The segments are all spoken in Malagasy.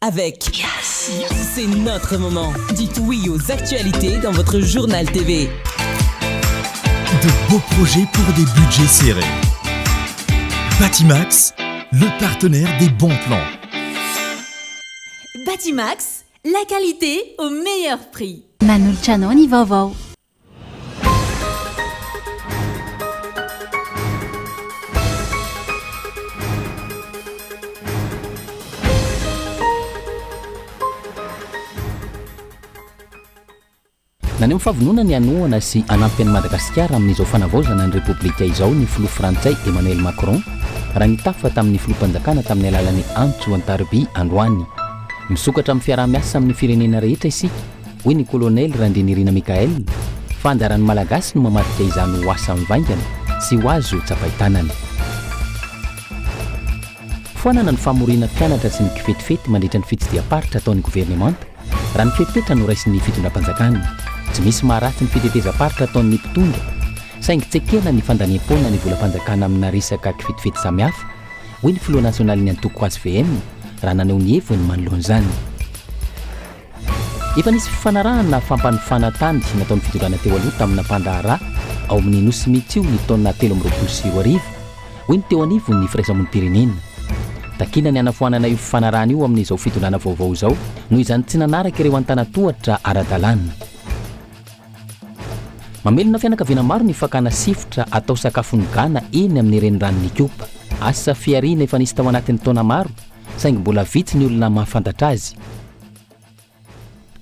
avec Yes. C'est notre moment. Dites oui aux actualités dans votre journal TV. De beaux projets pour des budgets serrés. Batimax, le partenaire des bons plans. Batimax, la qualité au meilleur prix. Manoltranao vaovao. Naneo fahavonona ny anoana sy anampy an'i Madagasikara amin'izao fanavaozana ny repoblika izao ny filoha frantsay Emmanuel Macron raha nitafa tamin'ny filoham-panjakana tamin'ny alalan'ny Antso Antarby androany. Misokatra amin'ny fiaraha-miasa amin'ny firenena rehetra isika, hoy ny kolonely Randrinirina Mikael, fa anjaran'ny malagasy no mamadika izany ho asa mivaingana sy ho azo tsapahitanana. Foanana ny famorina mpianatra sy ny kifetifety mandritra ny fitsidiam-paritra ataon'ny governemanta raha ny fetipetra no raisin'ny fitondram-panjakana. Tsy misy maharatsy ny fitetezam-paritra ataon'ny mpitondra, saingy tsekena ny fandaniam-poana ny volam-panjakana amina resaka kifetifety samihafa, hoy ny filoha nasionaly ny antoko azy VM raha naneo ny heviny manoloana izany. Efa nisy fifanarahana fampanofana tany nataon'ny fitondrana teo aloha tamina mpandahara ao amin'ny Nosy Mitsio ny taona 2024, hoy ny teo anivony ny firaisamonim-pirenena. Takina ny anafoanana io fifanarahana io amin'izao fitondrana vaovao izao noho izany tsy nanaraka ireo antanatohatra ara-dalàna. Mamelona fianakaviana maro ny fakana sifotra atao sakafony gana eny amin'ny renirano Nikopa. Asa fiarina efa nisy tao anatin'ny taona maro, saingy mbola vitsy ny olona mahafantatra azy.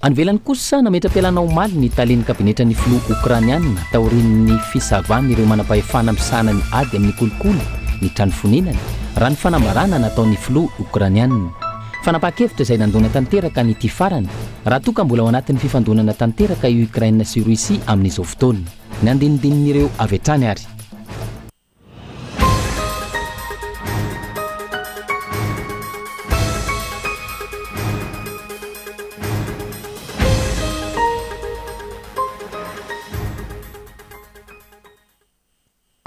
Anvelany kosa nametra-pialana omaly ny talen'ny kabinetra ny filoha Ukrainiana taorian'ny fisavana ireo manam-pahefana misana ny ady amin'ny kolikoly ny trano foninany raha ny fanambarana nataon'ny filoha Ukrainiana. Fanapahan-kevitra izay nandona tanteraka ny ity farany raha toa ka mbola ao anatin'ny fifandonana tanteraka i Ukraine sy Russia amin'izao fotoana. Ny andinindin'ireo avy hatrany ary.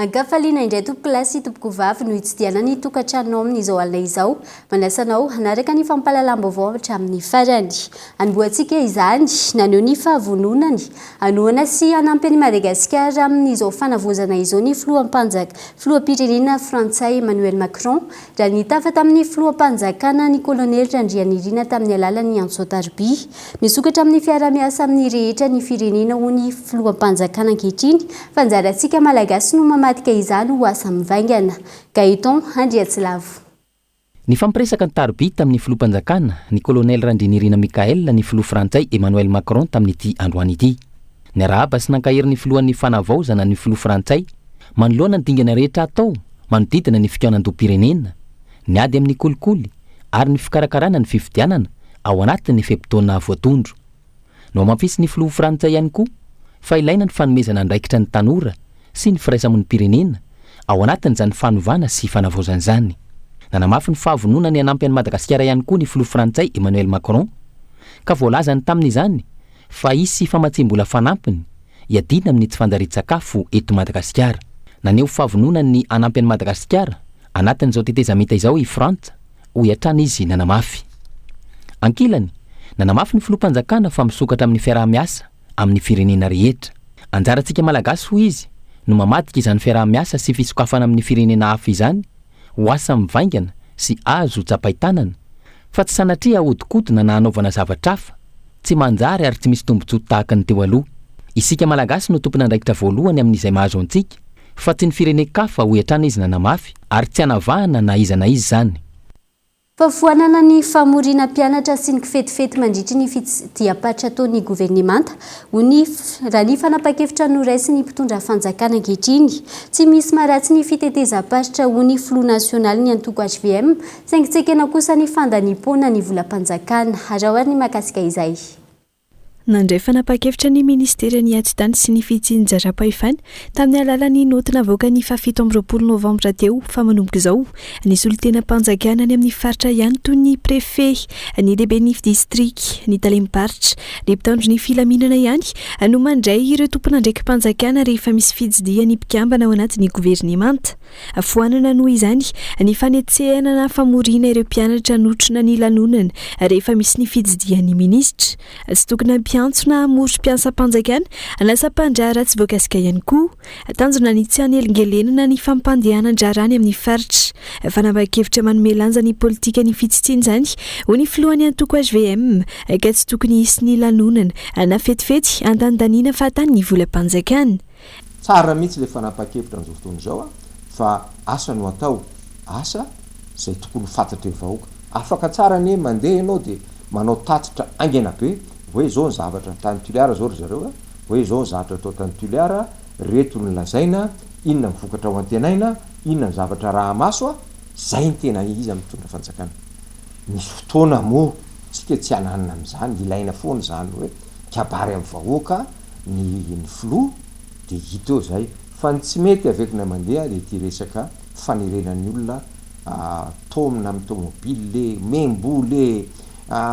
Ankafaliana indray tompoko lasy tompoko vavy no hitsidiana ny tokantrano amin'izao alina izao, manasanao hanaraka ny fampahalalam-baovao hatramin'ny farany. Anboantsika izany naneo ny fahavononany anoana sy anampy an'i Madagasikara amin'izao fanavozana izao ny filoham-pirenena frantsay Emmanuel Macron raha nitafa tamin'ny filoham-panjakana ny kolonely Randrianirina tamin'ny alalan'ny Antso Antarby. Misokatra amin'ny fiara-miasa amin'ny rehetra ny firenena ho ny filoham-panjakana ankehitriny, fanjarantsika malagasy no mamadika izany ho asa mivaingana. Gaeton Andriatsilavo. Ny fampiresaka ny Tarby tamin'ny filoham-panjakana ny kolonely Randrinirina Mikael ny filoha frantsay Emmanuel Macron tamin'ity androany ity. Ny arahaba sy nankahery ny filohan'ny fanavaozana ny filoha frantsay manoloana ny dingana rehetra atao manodidina ny fikaonan-doha-pirenena, ny ady amin'ny kolikoly ary ny fikarakarana ny fifidianana ao anatin'ny fehim-potoana voatondro. No mampisy ny filoha frantsay ihany koa fa ilaina ny fanomezana andraikitra ny tanora sy ny firaisamonim-pirenena ao anatin'izany fanovana sy fanavaozana izany. Nanamafy ny fahavonona ny anampy an'i Madagasikara ihany koa ny filoha frantsay Emmanuel Macron ka voalazany tamin'izany fa isy famatsim-bola fanampiny iadina amin'ny tsy fandarit-sakafo eto Madagasikara. Naneo fahavonona ny anampy an'i Madagasikara anatin'izao tetezamita izao i Frantsa ho hiatrana izy nanamafy. Ankilany nanamafy ny filoham-panjakana fa misokatra amin'ny fiaraha-miasa amin'ny firenena rehetra. Anjarantsika malagasy ho izy no mamadika izany fiaraha-miasa sy fisokafana amin'ny firenena hafa izany ho asa mivaingana sy azo tsapahitanana, fa tsy sanatria ahodikodina na hanaovana zavatra hafa, tsy manjary ary tsy misy tombontsoa tahaka ny teo aloha. Isika malagasy no tompona andraikitra voalohany amin'izay mahazo antsika, fa tsy ny firenen-kafa ho hiatrana izy nanamafy ary tsy hanavahana na iza na izy izany. Fafoanana ny famorina mpianatra sy ny kifetifety mandritry ny fitsidiam-paritra ataon'ny governemanta raha ny fanapahan-kevitra no raisy ny mpitondra fanjakana ankehitriny. Tsy misy maharatsy ny fitetezam-paritra ho ny filoha nasionaly ny antoko HVM, saingy tsekena kosa ny fandaniam-poana ny volam-panjakana. Arahoany ny mahakasika izay. nandray fanapa-kevitra ny ministera ny atitany sy ny fitsinjara-pahefany tamin'ny alalan'ny noty navoaka ny 7 novambra teo fa manomboka izao ny solitena mpanjakana any amin'ny faritra ihany toy ny préfet ny lehibe ny district ny talemparitra ny mpitandro ny filaminana ihany no mandray ireo tompona ndraiky mpanjakana rehefa misy fitsidia ny mpikambana ao anatin'ny governemanta foanana noho izany ny fanetsehana na famorina ireo mpianatra notrona ny lanonana rehefa misy ny fitsidia ny ministra sy tokony mpiantsona moro mpiasa-mpanjakana lasa-pandrara tsy voakasika ihany koa tanjona ny tsy hanelingelenana ny fampandehanan-drarany amin'ny faritra fanapa-kevitra manome lanja ny politika ny fitsitsiana izany ho ny filohan'ny antoko HVM ka tsy tokony hisy ny lanonana na fetifety andanidaniana fahatany ny volam-panjakana tsara mihitsy le fanapa-kevitra n'izao fotoana izao fa asa no atao asa zay tokony fantatra vahoaka afaka tsara ny mandeha ianao dia manao tatitra angena be hoe zao ny zavatra tany Toliara zao ry zareo hoe zao ny zavatra atao tany Toliara reto ny lazaina inona ny vokatra ho antenaina inona ny zavatra raha maso zay ny tena izy mitondra fanjakana misy fotoana moa tsika tsy ananana amin'izany ilaina foana zany hoe kabary amin'ny vahoaka ny filoha dia hita eo zay fa ny tsy mety avekina mandeha le ty resaka fanerenan'ny olona tomina amin'ny tomobily le membo le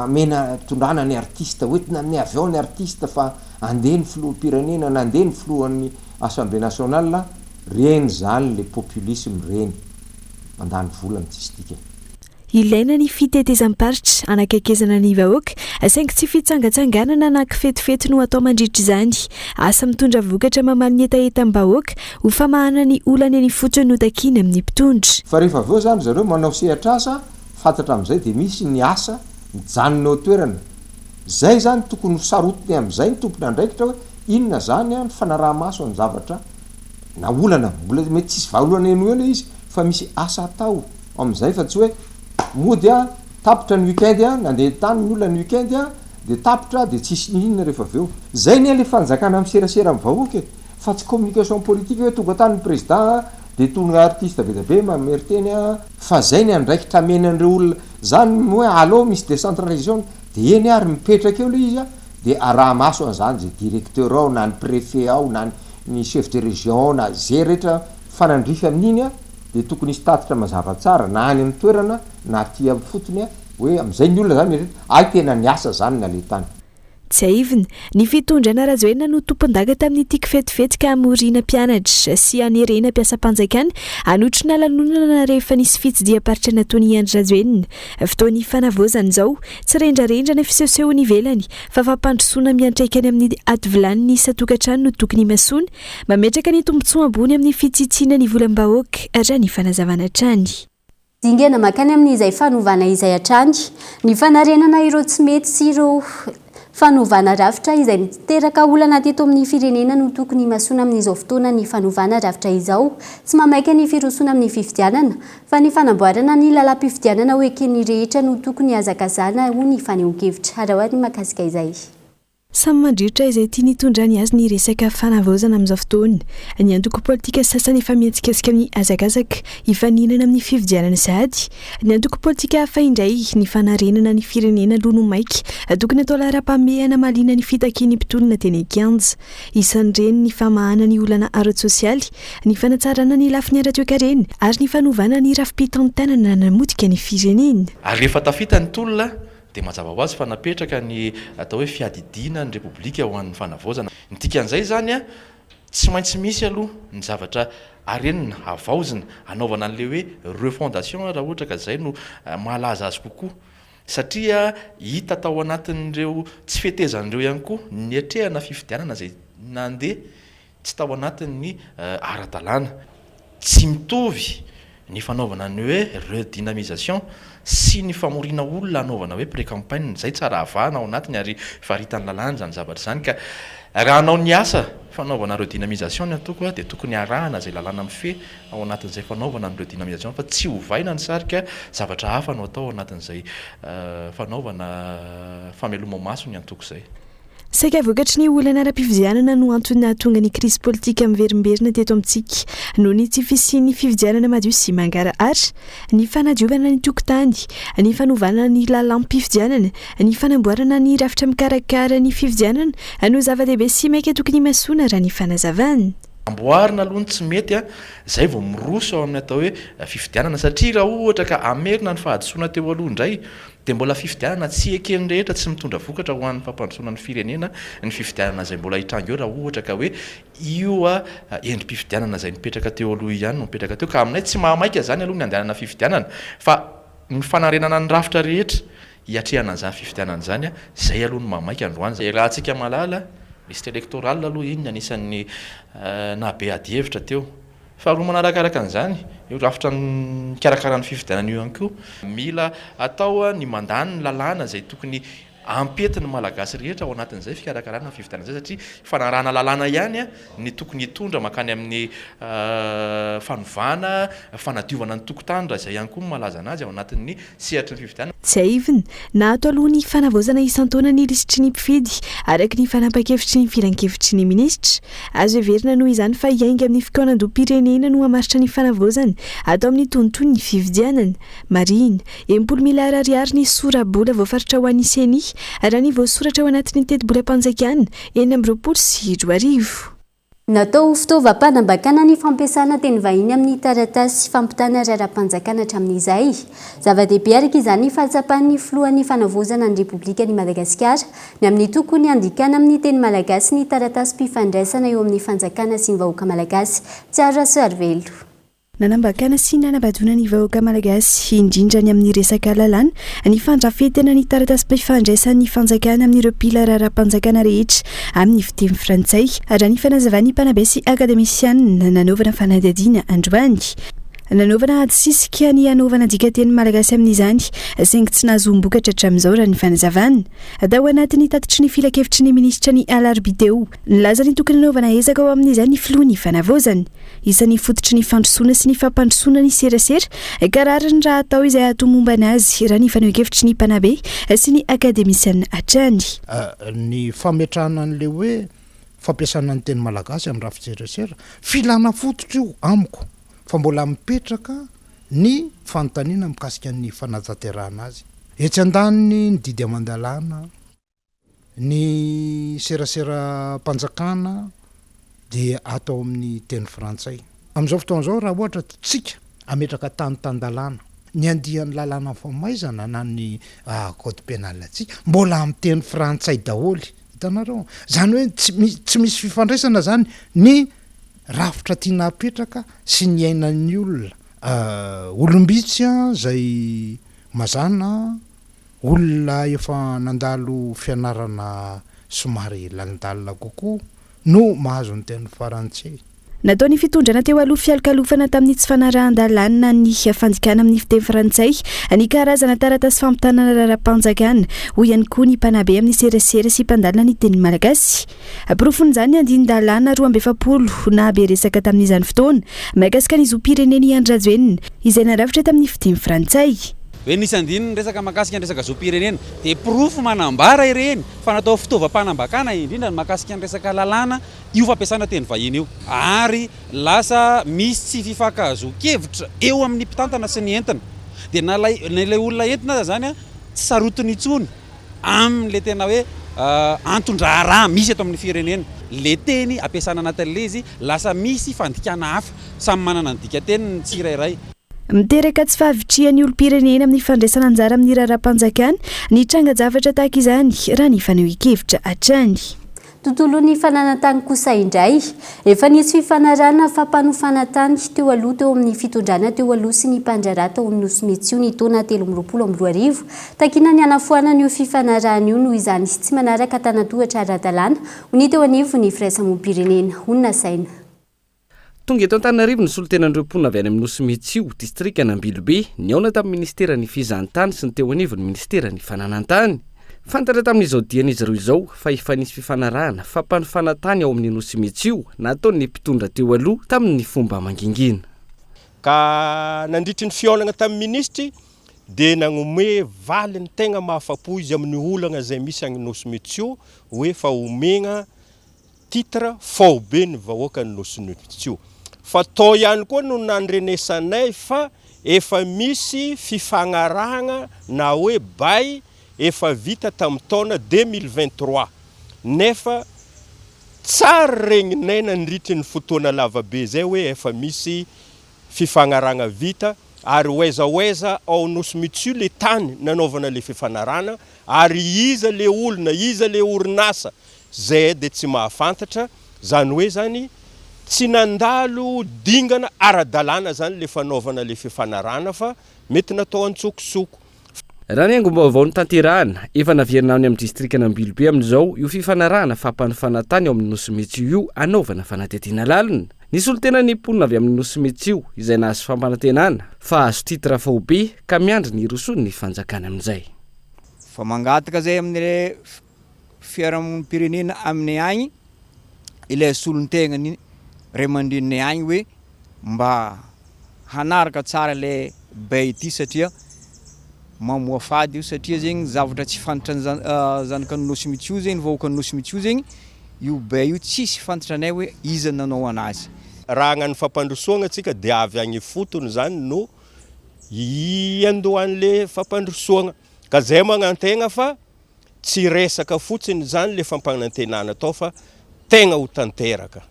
mena tondrana ny artiste hoentina amin'ny avion ny artiste fa andeha ny filoham-pirenena nandeha ny filohan'ny assemblée nationale reny zany le populisme reny mandany volany tsisy dika ilaina ny fitetezam-paritra anakakezana ny vahoaka saingy tsy fitsangatsanganana anankifetifety no atao mandritra izany asa mitondra vokatra mamaly ny etaetam-bahoaka ho famahana ny olany any fotsiny no takiana amin'ny mpitondra fa rehefa aveo zany zareo manao sehatra asa fantatra amin'izay dia misy ny asa mijanona eo toerana zay zany tokony sarotiny amin'izay ny tompony andraikitra hoe inona zany ny fanaraha-maso ny zavatra na olana mbola mety tsisy vaolana eno elo izy fa misy asa atao amin'izay fa tsy hoe mody tapitra ny weekend nandeha tany ny olona ny weekend dia tapitra dia tsisy inona rehefa aveo zay ny le fanjakana ami'serasera amin'ny vahoaka fa tsy communication politique hoe tonga tany ny président dia tonga artiste be be mameriteny fa zay ny andraikitra menan'ireo olona zany hoe allo misy décentralisation dia eny ary mipetraka eo le izy dia raha maso an'izany zay directeur ao na ny préfet ao na ny chef de région na zay rehetra fanandrify amin'iny dia tokony hisy tatitra mazava tsara na any amin'ny toerana na ty amin'ny fotony hoe amin'izay ny olona zany ay tena ny asa zany ny ale tany tsy aivina ny fitondrana rajoelina no tompon-daga tamin'ny tiky fetifetika amorina mpianatra sy anerena mpiasa-mpanjakana anotrina lanonana rehefa nisy fitsidia-paritra nataony Andry Rajoelina fotoan'ny fanavozana izao tsy rendrarendrana fisehosehony ivelany fa fampandrosoana miantraikany amin'ny aty vilany ny isa-tokantrano no tokony masoana mametraka ny tombotsoa ambony amin'ny fitsitsiana ny volam-bahoaka raha ny fanazavana trany dingena makany amin'izay fanovana izay hatrany ny fanarenana ireo tsy mety sy ireo fanovana rafitra izay miteraka olana teto amin'ny firenena no tokony masoana amin'izao fotoana ny fanovana rafitra izao tsy mamaika ny firosoana amin'ny fifidianana fa ny fanamboarana ny lalam-pifidianana hoe keny rehetra no tokony hazakazana ho ny fanehoan-kevitra arahoany makasika izay samy mandritra izay tia nitondrany azy ny resaka fanavaozana amin'izao fotoana ny antoko politika sasany efa mihetsiketsika amin'ny hazakazaka hifaninana amin'ny fifidianana sady ny antoko politika hafa indray ny fanarenana ny firenena lono maika tokony atao lara-pamehana malina ny fitakiany mpitolona teny Kianja isan'ireny ny famahana ny olana ara-tsosialy ny fanatsarana ny lafiny ara-toekarena ary ny fanovana ny rafi-pitantanana namodika ny firenena ary rehefa tafita ny tolona dia mazava ho azy fa napetraka ny atao hoe fiadidiana ny repoblika ho an'ny fanavaozana nytikan'izay zany tsy maintsy misy aloha ny zavatra arenina avaozina anaovana an'le hoe refondation raha ohatra ka zay no mahalaza azy kokoa satria hita tao anatin'ireo tsy fetezan'ireo ihany koa ny atrehana fifidianana zay nandeha tsy tao anatin'ny ara-dalàna tsy mitovy ny fanaovana ny hoe redynamisation sy ny famorina olona anaovana hoe pré-campagne zay tsara avahana ao anatiny ary faritany lalàna zany zavatra zany ka raha anao ny asa fanaovana redynamisation ny antoko dia tokony arahana zay lalàna mife ao anatin'izay fanaovana ny redynamisation fa tsy hovaina ny sarika zavatra hafa no atao ao anatin'izay fanaovana fameloma maso ny antoko zay saika vokatry ny olana ara-pividianana no antony nahatonga ny crise politique miverimberina teto amintsika noho ny tsy fisian'ny fividianana madio sy mangarahara, ny fanadiovana ny tokotany, ny fanovana ny lalam-pividianana, ny fanamboarana ny rafitra mikarakara ny fividianana no zava-dehibe sy maika tokony masona raha ny fanazavana. Amboarina aloha tsy mety zay vao miroso ao amin'ny atao hoe fividianana satria raha ohatra ka amerina ny fahadisoana teo aloha indray dia mbola fividianana tsy ekeny rehetra tsy mitondra vokatra ho an'ny fampandrosoana ny firenena ny fividianana izay mbola hitranga eo raha ohatra ka hoe io endrim-pividianana izay nipetraka teo aloha ihany no mipetraka teo ka aminay tsy mahamaika zany aloha ny andehanana fividianana fa ny fanarenana ny rafitra rehetra hiatrehana an'izany fividianana zany zay aloha no mahamaika androany zay raha antsika malala liste électorale aloha iny anisan'ny nabe ady hevitra teo fa roa manarakaraka an'izany io rafitra ny karakarany fividianana io ihany koa mila atao ny mandany ny lalàna izay tokony ampetiny malagasy rehetra ao anatin'izay fikarakarana fividianana zay satria fanarahana lalàna ihany ny tokony hitondra makany amin'ny fanovana fanadiovana ny tokotany raha izay ihany koa malaza anazy ao anatin'ny sehatry ny fividianana. Tsy aivina na ato aloha ny fanavaozana isan-taona ny lisitry ny mpifidy araky ny fanapa-kevitry ny filan-kevitry ny minisitra azo heverina noho izany fa hiainga amin'ny fikaonam-do-pirenena no hamaritra ny fanavaozana atao amin'ny tontolo ny fividianana. Marina 10 miliyara ariary ny sora-bola voafaritra ho an'ny CENI raha ny voasoratra ao anatin'ny teti-bola-panjakana 4 natao fitaovam-panambakana ny fampiasana teny vahiny amin'ny taratasy fampitana raram-panjakana hatramin'izay zava-dehibe araka izany ny fahatsapan'ny filohan'ny fanavozana ny Repoblika ny Madagasikara ny amin'ny tokony andikana amin'ny teny malagasy ny taratasy mpifandraisana eo amin'ny fanjakana sy ny vahoaka malagasy. Tsara Sarvelo. Nanambakana sy nanambadona ny vahoaka malagasy indrindra ny amin'ny resaka lalàna ny fandrafetana ny taratasy mpifandraisan'ny fanjakana amin'ireo pila raram-panjakana rehetra amin'ny fiteny frantsay raha ny fanazavany mpanabe sy akademisiana nanaovana fanadadiana androany. Nanaovana adisisika ny anaovana dikateny malagasy amin'izany saingy tsy nahazombokatra hatramin'izao raha ny fanazavana atao anatin'ny tatitry ny filakevitry ny minisitra ny alarobia teo nilaza ny tokony anaovana ezaka ao amin'izany ny filohan'ny fanavaozana isan'ny fototry ny fandrosoana sy ny fampandrosoana ny serasera kararany raha atao izay atao momba anazy raha ny faneho-kevitry ny mpanabe sy ny akademisiana hatrany. Ny fametrahana an'le hoe fampiasana ny teny malagasy amin'ny raha fiserasera filana fototra io amiko fa mbola mipetraka ny fanontaniana mikasika ny fanatanterahana azy etsy andaniny ny didy amandalana ny serasera mpanjakana dia atao amin'ny teny frantsay amin'izao fotoan'izao raha ohatra tsika ametraka tany-tandalana ny andihan'ny lalàna famaizana na ny code pénal atsika mbola amin'ny teny frantsay daholy hitanareo zany hoe tsy misy fifandraisana zany ny rafitra tiana apetraka sy ny ainan'ny olona olombitsy zay mazana olona efa nandalo fianarana somary landalina kokoa no mahazo ny teny farantsay. Nataony fitondrana teo aloha fialokalofana tamin'ny tsy fanarahan-dalàna ny fandikana amin'ny fiteny frantsay ny karazana taratasy fampitanana raram-panjakana ho ihany koa ny mpanabe amin'ny serasera sy mpandalina ny teny malagasy. Porofon'izany andin-dalàna 270 na be resaka tamin'izany fotoana mahakasika ny zoam-pirenena Andry Rajoelina izay narafitra tamin'ny fiteny frantsay. Hoe nisy andininy resaka makasika ny resaka zoam-pirenena dia porofo manambara ireny fa natao fitaovam-panambakana indrindra ny makasika ny resaka lalàna io fampiasana teny vahiny io ary lasa misy tsy fifankahazo-kevitra eo amin'ny mpitantana sy ny entana dia nilay olona entina zany tsy sarotiny intsony amin'le tena hoe antondra-raha misy eto amin'ny firenena le teny ampiasana anatin'le izy lasa misy fandikana hafa samy manana ny dikateny ny tsirairay. Miteraka tsy fahavitrihan'ny olom-pirenena amin'ny fandraisana anjara amin'ny raram-panjakana ny tranga-javatra tahaka izany raha ny faneho-kevitra hatrany. Tontolon'ny fananantany kosa indray efa nisy fifanarana fampanofana tany teo aloha teo amin'ny fitondrana teo aloha sy ny mpandrara tao amin'ny Nosy ny taona 2022 takina ny anafoana io fifanarana io noho izany tsy manaraka tanatohatra ara-dalàna ho ny teo anivo ny firaisamoam-pirenena Onona Saina. Tonga eto Antananarivo ny solon-tenandreo-ponina avy any amin'ny Nosy distrika Nambilobe niaona tamin'ny ministera ny fizahantany sy ny teo anivo ny ministera ny fananantany. Fantatra tamin'izao dian'izy ireo izao fa efa nisy fifanarahana fampanofana tany ao amin'ny Nosy nataon'ny mpitondra teo aloha tamin'ny fomba mangingina. Ka nandritry ny fiaonana tamin'ny ministry dia nagnome valy ny tegna mahafapo izy amin'ny olagna zay misy agny Nosy-Metsio hoe fa omegna titre fort be ny vahoaka ny Nosy-Metsio. Fa tao ihany koa no nandrenesanay fa efa misy fifagnaragna na hoe bay efa vita tamin'ny taona 2023 nefa tsara regninay nandritry ny fotoana lavabe zay hoe efa misy fifagnaragna vita ary oezaoeza ao Nosy-Metsio le tany nanaovana le fifanarana ary iza le olona iza le orinasa zay dia tsy mahafantatra zany hoe zany tsy nandalo dingana ara-dalàna zany le fanaovana le fifanarana fa mety natao antsokosoko. Raha ny angom-baovao ny tanterahana efa naverina any amin'ny distrikana Ambilobe amin'izao io fifanarahana fampany fanatany ao amin'ny Nosy-Metsio io anaovana fanatetiana lalina. Nisy olo tena niponina avy amin'ny Nosy-Metsio izay nahazo fampanantenana fa azo titre fort be ka miandry ny rosony ny fanjakana amin'izay. Fa mangataka zay amin'ny fiarahamonim-pirenena amin'ny agny ilay solon-tegna ny ray aman-dreniny agny hoe mba hanaraka tsara le bay ity satria mamoa fady io satria zegny zavatra tsy fantatra ny zanaka ny Nosy-Metsio zegny vahoaka ny Nosy-Metsio zegny io bay io tsisy fantatra anay hoe iza nanao anazy. Raha agnany fampandrosoagna antsika dia avy agny fotony zany no iandohan'le fampandrosoagna ka zay magnantegna fa tsy resaka fotsiny zany le fampanantenana tao fa tegna ho tanteraka.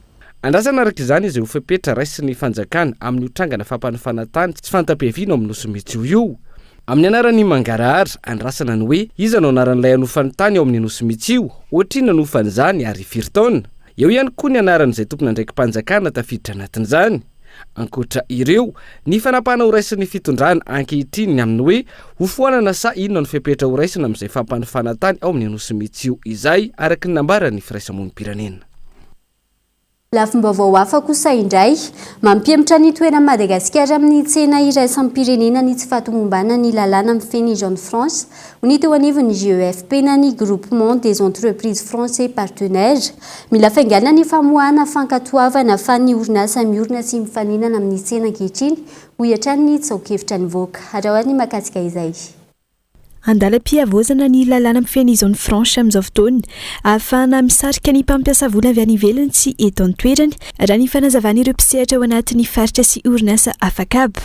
Andrasana araka izany izy ho fepetra raisy ny fanjakana amin'ny otrangana fampany fanatany tsy fantapiavino amin'ny Nosy-Metsio io. Amin'ny anaran'ny mangarahara andrasana ny hoe iza no anaran'ilay anofany tany ao amin'ny Nosy-Metsio ohatriny anofan'izany ary firy taona. Eo ihany koa ny anaran'izay tompon'andraiki-mpanjakana tafiditra anatin'izany. Ankoatra ireo ny fanapahana ho raisin'ny fitondrana ankehitriny amin'ny hoe ho foanana sa inona no fepetra ho raisina amin'izay fampany fanatany ao amin'ny Nosy-Metsio izay araky ny nambaran'ny firaisamonim-pirenena. Lafim-baovao hafa kosa indray mampiematra ny toerana Madagasikara amin'ny tsena iraisam-pirenena ny tsy fahatomombana ny lalàna amin'ny feny Jean-France ho ny teo anivon'ny GEFP na ny Groupement des Entreprises Français Partenaires mila faingana ny famoahana fankatoavana fa ny orinasa miorina sy mifaninana amin'ny tsena ankehitriny ho hiatrany ny tsaokevitra ny voaka. Arahoany makasika izay. Andalam-piavozana ny lalàna mifeny zone franche amin'izao fotoana ahafahana misarika ny mpampiasa vola avy any ivelany sy eto an-toerany raha ny fanazavana ireo mpisehatra ao anatin'ny faritra sy orinasa afakabo.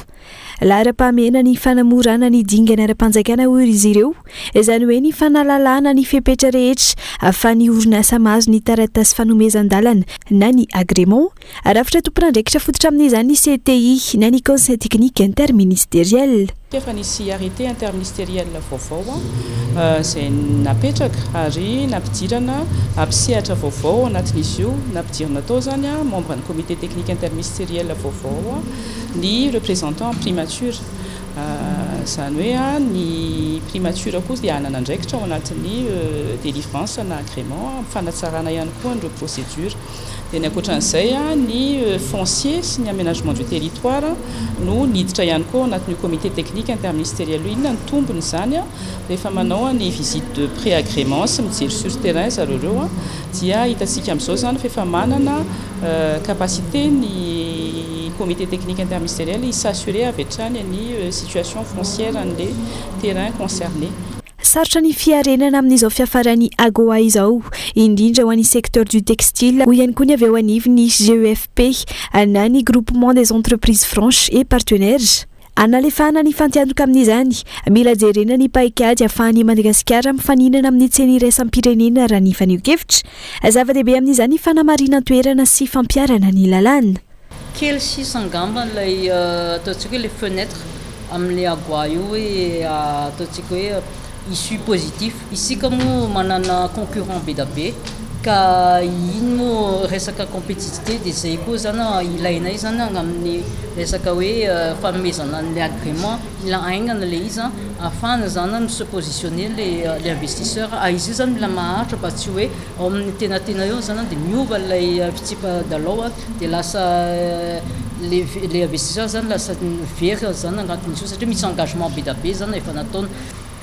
Lahara-pahamehana ny fanamorana ny dingana ara-panjakana hoy izy ireo izany hoe ny fanalalana ny fepetra rehetra ahafahan'ny orinasa mahazo ny taratasy fanomezan-dalana na ny agrément arafitra tompon'andraikitra fototra amin'izany ny CTI na ny conseil technique interministériel. Efa nisy arrêté interministériel vaovao izay napetraka ary nampidirana ampisehatra vaovao anatin'izy io nampidirana tao zany membre ny comité technique interministériel vaovao ny représentant primature zany hoe ny primature koa dia anana andraikitra ao anatin'ny délivrance na agrément fanatsarana ihany koa ireo procédure. Dia ny ankoatran'izay ny foncier sy ny aménagement du territoire no niditra ihany koa anatin'ny comité technique interministériel inona ny tombony zany rehefa manao ny visite de pré-agrément sy mijery sur terrain zareo ireo dia hitantsika amin'izao zany fa efa manana capacité ny comité technique interministériel s'assurer avy hatrany ny situation foncière an'le terrain concerné. Sarotra ny fiarenana amin'izao fiafarany AGOA izao indrindra ho an'ny secteur du textile ho ihany koa ny avy ao anivon'ny GEFP na ny Groupement des Entreprises Franches et Partenaires. Analefahana ny fantiantoka amin'izany mila jerena ny paikady ahafahan'ny Madagasikara mifaninana amin'ny tsena iraisam-pirenena raha ny fanio-kevitra zava-dehibe amin'izany fanamarina toerana sy fampiarana ny lalàna. Kely sisa angamba ilay ataontsika hoe le fenêtre amin'le AGOA io hoe ataontsika hoe issue positif isika moa manana concurrent be da be ka iny moa resaka compétitivité dia zay koa zany ilainay zany amin'ny resaka hoe fanomezana an'le agrément mila aingana le izy afahana zany no se positionner le investisseur izy io zany mila maharitra mba tsy hoe ao amin'ny tenatena eo zany dia miova ilay fitsipa dalao dia lasa le investisseur zany lasa very zany agnatin'izy io satria misy engagement be da be zany efa nataony.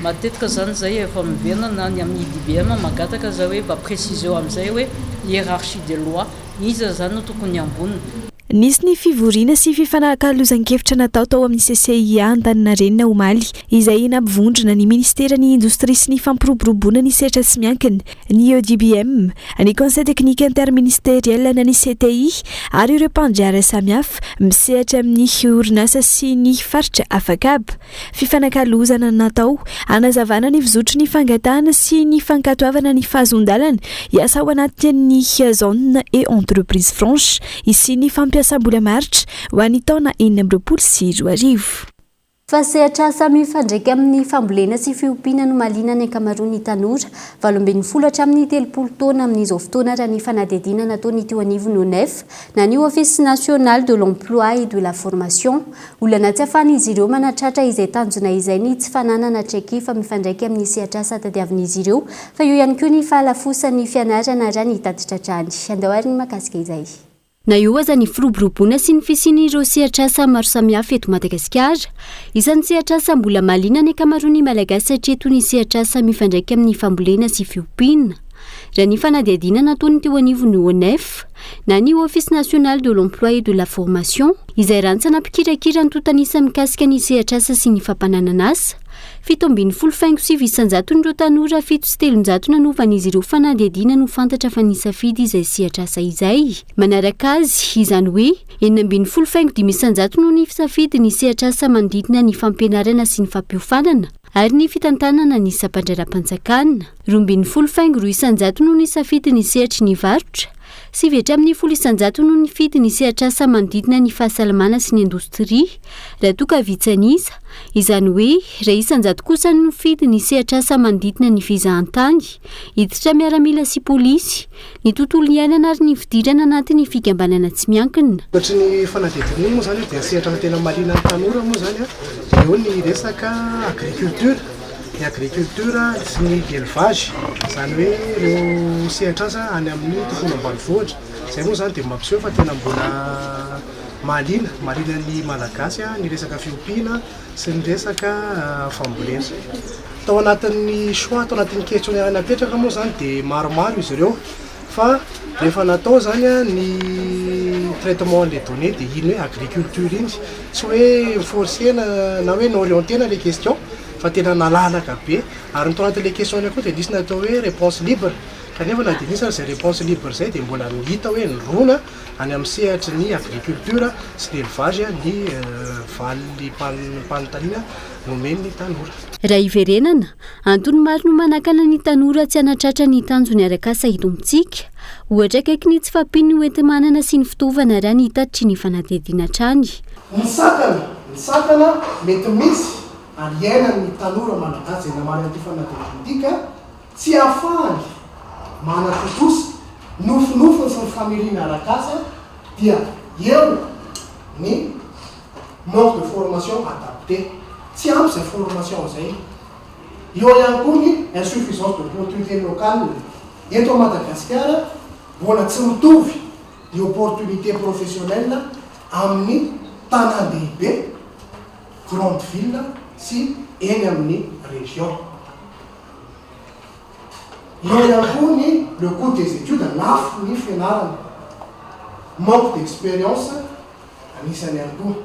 Matetika zany zay efa miverina na ny amin'ny IDBM magataka zay hoe mba préciser amin'izay hoe hiérarchie des lois iza zany no tokony ambonina. nisy ny fivoriana sy fifanakahalozan-kevitra natao tao amin'ny CCIA Antaninarenina Omaly izay nampivondrona ny ministera ny indostria sy ny fampiroboroboana ny sehatra tsy miankina ny EDBM, ny conseil technique interministériel na ny CTI ary ireo mpanjary samihafa misehatra amin'ny orinasa sy ny faritra afakab. Fifanankalozana natao hanazavana ny vizotry ny fangatahana sy ny fankatoavana ny fahazondalana hiasa ao anatin'ny zone et entreprise franche isy ny fampiasam-bola maritra ho an'ny taona 2024. Fa sehatra asa mifandraika amin'ny fambolena sy fiompiana no malina ny ankamaroan'ny tanora 18 hatramin'ny 30 taona amin'izao fotoana raha ny fanadihadiana nataony teo anivon'ny ONEF na ny Office national de l'emploi et de la formation. Olana tsy afahan'izy ireo manatratra izay tanjona izay ny tsy fananana traikefa mifandraika amin'ny sehatra asa tadiavin'izy ireo fa eo ihany koa ny fahalafosan'ny fianarana raha ny taditratrany. Andahoariny makasika izay. Na io aza ny firoboroboana sy ny fisian'ireo sehatra asa maro samihafa eto Madagasikara, isan'ny sehatra asa mbola mahaliana ny ankamaroan'ny malagasy satria toy ny sehatra asa mifandraika amin'ny fambolena sy fiompiana. Raha ny fanadihadiana nataony teo anivon'ny ONEF na ny Office national de l'emploi et de la formation izay rantsana mpikirakira ny totanisa mikasika ny sehatra asa sy ny fampananana asa. 7.5 ireo tanora 7.3 nanovan'izy ireo fanadihadiana no fantatra fa nisafidy izay sehatra asa izay. Manaraka azy izany hoe 8.5 no nisafidy ny sehatra asa manodidina ny fampianarana sy ny fampiofanana ary ny fitantanana ny sampandrera-panjakana. 2.5 no nisafidy ny sehatry ny varotra. 7.1 no nifidy ny sehatra asa manodidina ny fahasalamana sy ny indostria raha toka vitsanisa. Izany hoe raha 100 kosa no nifidy ny sehatra asa manodidina ny fizahantany, hiditra miaramila sy polisy, ny tontolo iainana ary ny fidirana anatin'ny fikambanana tsy miankina. Ohatra ny fanadihadiana moa zany dia sehatra tena mahaliana ny tanora moa zany eo ny resaka agriculture. Ny agriculture sy ny élevage zany hoe ireo sehatra asa any amin'ny tontolo ambanivohitra. Izay moa zany dia mampiseho fa tena mbola mahaliana ny malagasy ny resaka fiompiana sy ny resaka fambolena. Tao anatin'ny choix, tao anatin'ny question napetraka moa zany dia maromaro izy ireo fa rehefa natao zany ny traitement les données dia iny hoe agriculture iny tsy hoe forcer na hoe n'orienter les questions fa tena nalalaka be ary ny tao anatin'ilay question koa dia nisy natao hoe réponse libre kanefa na dia nisy izay réponse libre zay dia mbola mihita hoe nirona any amin'ny sehatry ny agriculture sy ny élevage ny valy mpanotaniana nomeny ny tanora. Raha iverenana, antony maro no manakana ny tanora tsy hanatratra ny tanjony arak'asa hitombotsika. Ohatra kaiky ny tsy fampiny ny enti-manana sy ny fitaovana raha ny hitatry ny fanadihadiana hatrany. Ny sakana mety misy ary iainan'ny tanora malagasy izay namana an'ity fanadihadiana tsy ahafahany manatotosa nofinofiny sy ny familiana arak'asa dia eo ny manque de formation adapté. Tsy ampy izay formation izay. Eo ihany koa ny insuffisance de l'opportunité locale. Eto Madagasikara mbola tsy mitovy ny opportunité professionnelle amin'ny tanan-dehibe, grande ville sy eny amin'ny région. Eo ihany koa ny le coût des études lafo ny fianarana. Manque d'expérience anisany ihany koa.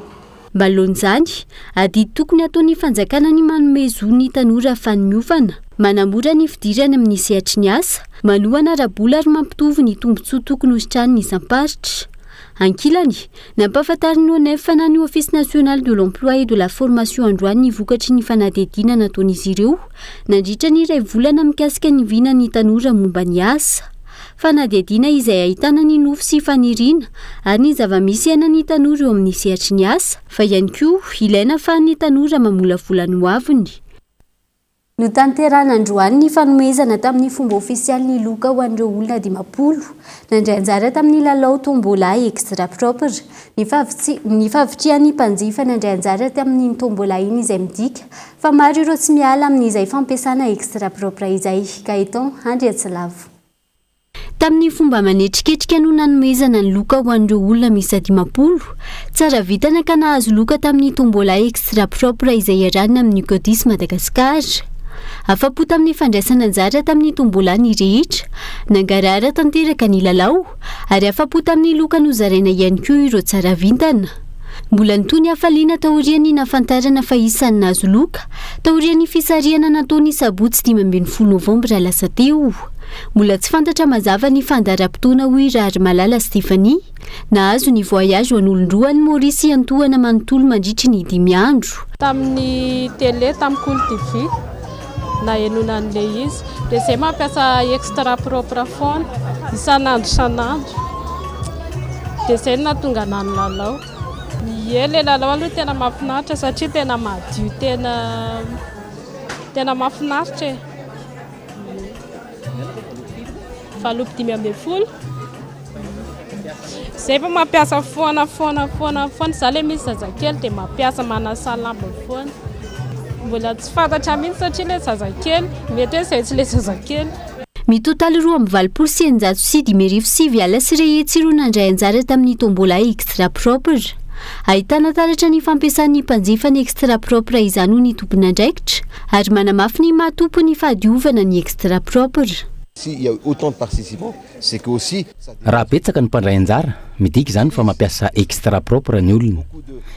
Mbalon'izany, adidy tokony ataon'ny fanjakana ny manome zo ny tanora ahafahany miofana, manamora ny fidirana amin'ny sehatry ny asa, manohana arabola ary mampitovy ny tombontsoa tokony hositrany ny isam-paritra. Ankilany, nampahafantariny ONEF fa na ny Office national de l'emploi et de la formation androany ny vokatry ny fanadihadiana nataon'izy ireo, nandritra ny iray volana mikasika ny vina ny tanora momba ny asa. Fanadihadiana izay ahitana ny nofo sy faniriana ary ny zava-misy iainan'ny tanora eo amin'ny sehatry ny asa, fa ihany koa ilaina ahafahan'ny tanora mamolavola ny hoaviny. No tanterana androany ny fanomezana tamin'ny fomba ofisialy ny loka ho an'ireo olona 50 nandray anjara tamin'ny lalao tombola extra propre. Ny favitrian'ny mpanjifa nandray anjara tamin'ny tombola iny izay midika fa maro ireo tsy miala amin'izay fampiasana extra propre izay. Kaeton Andriatsilavo. Tamin'ny fomba manetriketrika no nanomezana ny loka ho an'ireo olona misy 50. Tsara vitana ka nahazo loka tamin'ny tombola extra propre izay iarahana amin'ny Codis Madagasikara. afapo tamin'ny fandraisana anjara tamin'ny tombolany rehetra nangarara tanteraka ny lalao ary afapo tamin'ny loka nozaraina ihany koa ireo tsara vintana. Mbola nitony hafaliana taoriany nafantarana fa isan'ny nazo loka taoriany fisariana nataony sabotsy 15 Novambra lasa teo. Mbola tsy fantatra mazava ny fandaram-potoana hoy Rary Malala Stéphanie nahazo ny voyage ho an'olon-droa ny Maurice antohana manontolo mandritry ny 5 andro. Tamin'ny télé tamin'ny Cool TV nahenona an'ilay izy dia izay mampiasa extra propre foana isan'andro dia izay nahatonga nany lalao. Ilay lalao aloha tena mahafinaritra satria tena madio tena mahafinaritra e. Falopo 5 zay fa mampiasa foana za le misy zazakely dia mampiasa manasalamba foana. Mbola tsy fantatra mihitsy satria le zazakely mety hoe izay tsy le zazakely. Mitotaly 2,987 ala sy rehetsy ireo nandray anjara tamin'ny tombola extra propre. Ahitana taratra ny fampiasan'ny mpanjifa ny extra propre izany ho ny tompon'andraikitra ary manamafy ny mahatompo ny fahadiovana ny extra propre. S'il y a autant de participants, c'est que aussi raha betsaka ny mpandray anjara midika izany fa mampiasa extra propre ny olona.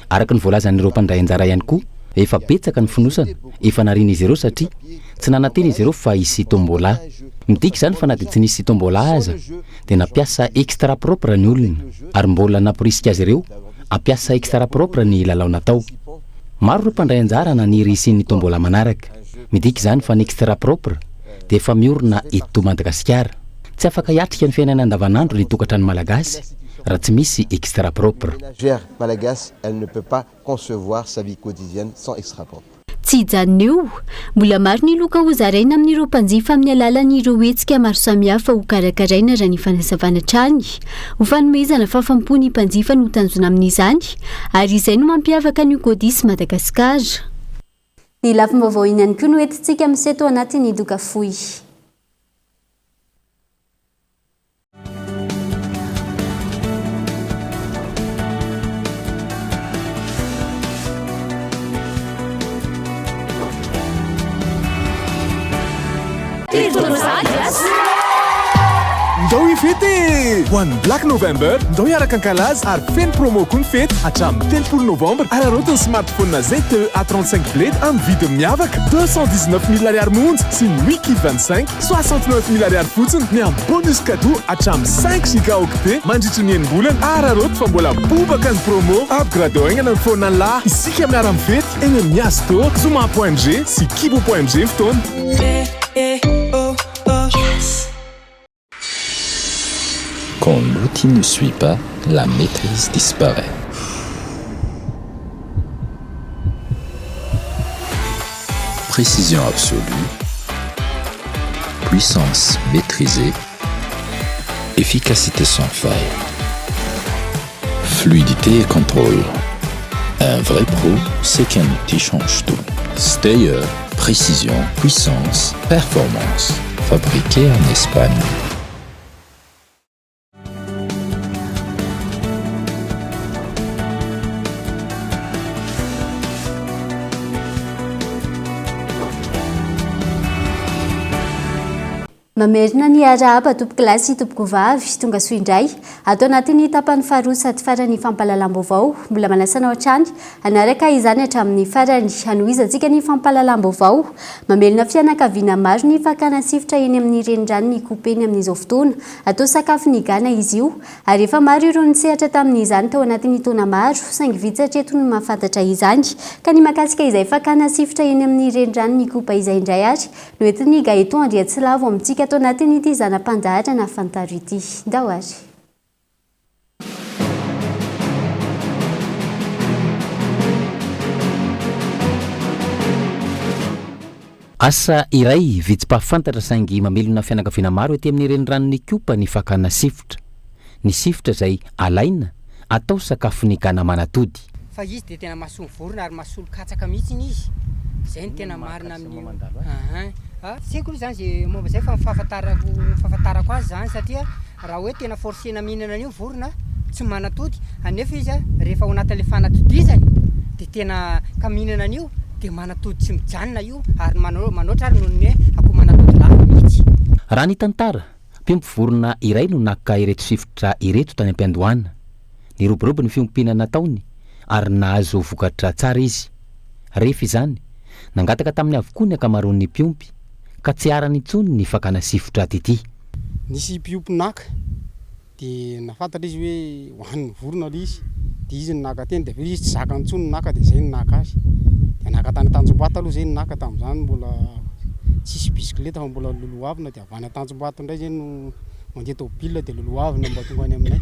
Araka ny voalazan'ireo mpandray anjara ihany koa efa betsaka ny finosana efa narina izy ireo satria tsy nanantena izy ireo fa isy tombola. Midika izany fa na dia tsy nisy tombola aza dia nampiasa extra propre ny olona ary mbola namporisika azy ireo ampiasa extra propre ny lalao natao. Maro ireo mpandray anjara naniry isian'ny tombola manaraka. Midika izany fa ny extra propre dia efa miorina eto Madagasikara. Tsy afaka hiatrika ny fiainana andavanandro ny tokantrano malagasy raha tsy misy extra propre. ménagère malagasy, elle ne peut pas concevoir sa vie quotidienne sans extra propre. Tsy hijanona eo, mbola maro ny loka ho zaraina amin'ireo mpanjifa amin'ny alalan'ireo hetsika maro samihafa ho karakaraina raha ny fanazavana trany. Ho fanomezana fafampo ny mpanjifa no tanjona amin'izany ary izay no mampiavaka ny Codis Madagasikara. Ny lafim-baovao iny ihany koa no entintsika miseto anatin'ny doka fohy. Ndao ifety ho an'ny Black November ndao hiaraka ankalaza ary feno promo koa ny fety hatramin'ny 30 novembre ararotiny smartphone ZTE A35 bled amin'ny vidiny miavaka 219 000 ariary monja sy ny wiki 25 69 000 ariary fotsiny ny amin'ny bonus cadeau hatramin'ny 5 gigaoctet mandritry ny enim-bolana araroty fa mbola bobaka ny promo upgradoigna ny phone lahy isika miara mifety eny amin'ny Astor Zuma.g sy Kibo.g fotoana. Quand l'outil ne suit pas, la maîtrise disparaît. Précision absolue, puissance maîtrisée, efficacité sans faille, fluidité et contrôle. Un vrai pro, c'est qu'un outil change tout. Steyr, précision, puissance, performance. Fabriqué en Espagne. Mamerina ny arahaba tompoko lasy tompoko vavy tonga soa indray atao anatin'ny tapany faharoa sady farany fampahalalam-baovao mbola manasana hatrany anaraka izany hatramin'ny farany hanohizantsika ny fampahalalam-baovao mamelona fianakaviana maro ny fakana sifitra eny amin'ny renirano ny kopeny amin'izao fotoana atao sakafo ny gana izy io ary efa maro ireo nisehatra tamin'izany tao anatin'ny taona maro saingy vitsatra eto no mahafantatra izany ka ny makasika izay fakana sifitra eny amin'ny renirano ny kopa izay indray ary no entiny Gaeton Andriatsilavo amintsika atao anatin'ity zanam-pandaharana fantaro ity ndao ary. Asa iray vitsy-pahafantatra saingy mamelona fianakaviana maro ety amin'ny reniranony kopa ny fakana sifitra. Ny sifitra izay alaina atao sakafo ny gana manatody. Fa izy dia tena mahasolo vorona ary mahasolo katsaka mihitsy izy. Izay no tena marina amin'ny tsiko zany zay momba zay fa fahafantarako azy zany satria raha hoe tena forsena mihinana an'io vorona tsy manatody anefa izy rehefa ao anatin'ilay fanatodizany dia tena ka mihinana an'io dia manatody tsy mijanona io ary manoatra ary noho ny hoe akoho manatody lava mihitsy. Raha ny tantara mpiompy-vorona iray no nakaka ireto sifotra ireto tany am-piandohana. Niroborobo ny fiompiana nataony ary nahazo vokatra tsara izy. Rehefa izany nangataka tamin'ny avokoa ny akamaroan'ny mpiompy ka tsy arany intsony ny fakana sifotra tity. Nisy mpiompy naka dia nafantatra izy hoe hoan'ny vorona le izy dia izy naka teny dia izy tsy zaka intsony naka dia zay naka azy dia naka tany Tanjombato aloha zay naka tamin'izany mbola tsisy bisikileta fa mbola loloavina dia avany Tanjombato indray zay no mandeha tômôbila dia loloavina mba tonga any aminay.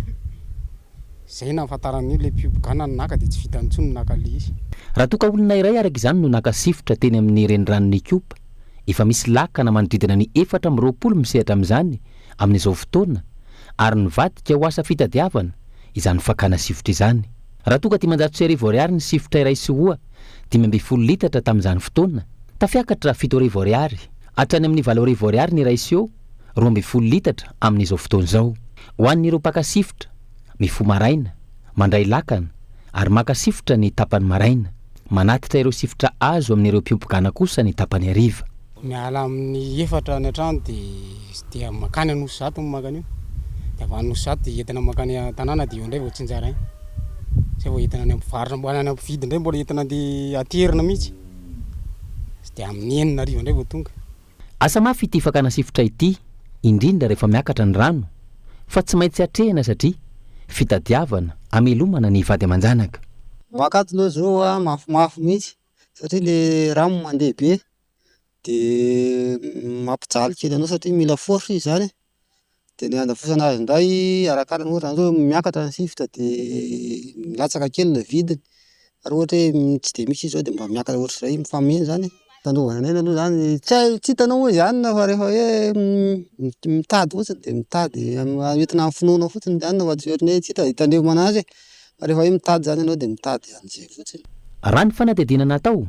Zay nahafantarany le mpiompy gana naka dia tsy vita intsony naka le izy. Raha toa ka olona iray araka izany no naka sifotra teny amin'ny renirano Kopa, efa misy lakana manodidina ny 420 misehatra amin'izany amin'izao fotoana ary nivadika ho asa fitadiavana izany fakana sifotra izany. Raha toa ka 500 ariary ny sifotra iray sy hoa 520 litatra tamin'izany fotoana, tafiakatra 7 ariary hatrany amin'ny 4 ariary ny iray sy eo 12 litatra amin'izao fotoana izao. Ho an'ireo mpaka sifotra mifo maraina, mandray lakana ary maka sifotra ny tapany maraina, manatitra ireo sifotra azo amin'ireo mpiompy-gana kosa ny tapany hariva. Miala amin'ny 4 ny atrano dia makany anosy zato ny makany io. Dia avy anosy zato dia entina makany tanàna dia eo indray vao tsinjara iny. Zay vao entina any ampivaritra mbola any ampividy indray mbola entina andeha aterina mihitsy. Dia amin'ny 9 arivo indray vao tonga. Asa mafy ity fakana sifotra ity, indrindra rehefa miakatra ny rano, fa tsy maintsy atrehana satria fitadiavana amelomana ny vady aman-janaka. Makato aloha zao mafimafy mihitsy satria le rano mandeha be dia mampijaly kely anao satria mila force izy zany. Dia ny andafosana azy indray arakaraka ohatra zao miakatra ny sifotra dia milatsaka kely ny vidiny. Ary ohatra hoe tsy dia misy izy zao dia mba miakatra ohatra izay mifameno zany. Tandovana aina aloha zany tsy hitanao hoe izany fa rehefa hoe mitady fotsiny dia mitady entina amin'ny finoana fotsiny zany fa tsy ohatra hoe tsy hitandremo anazy. Rehefa hoe mitady zany ianao dia mitady an'izay fotsiny. Raha ny fanadihadiana natao,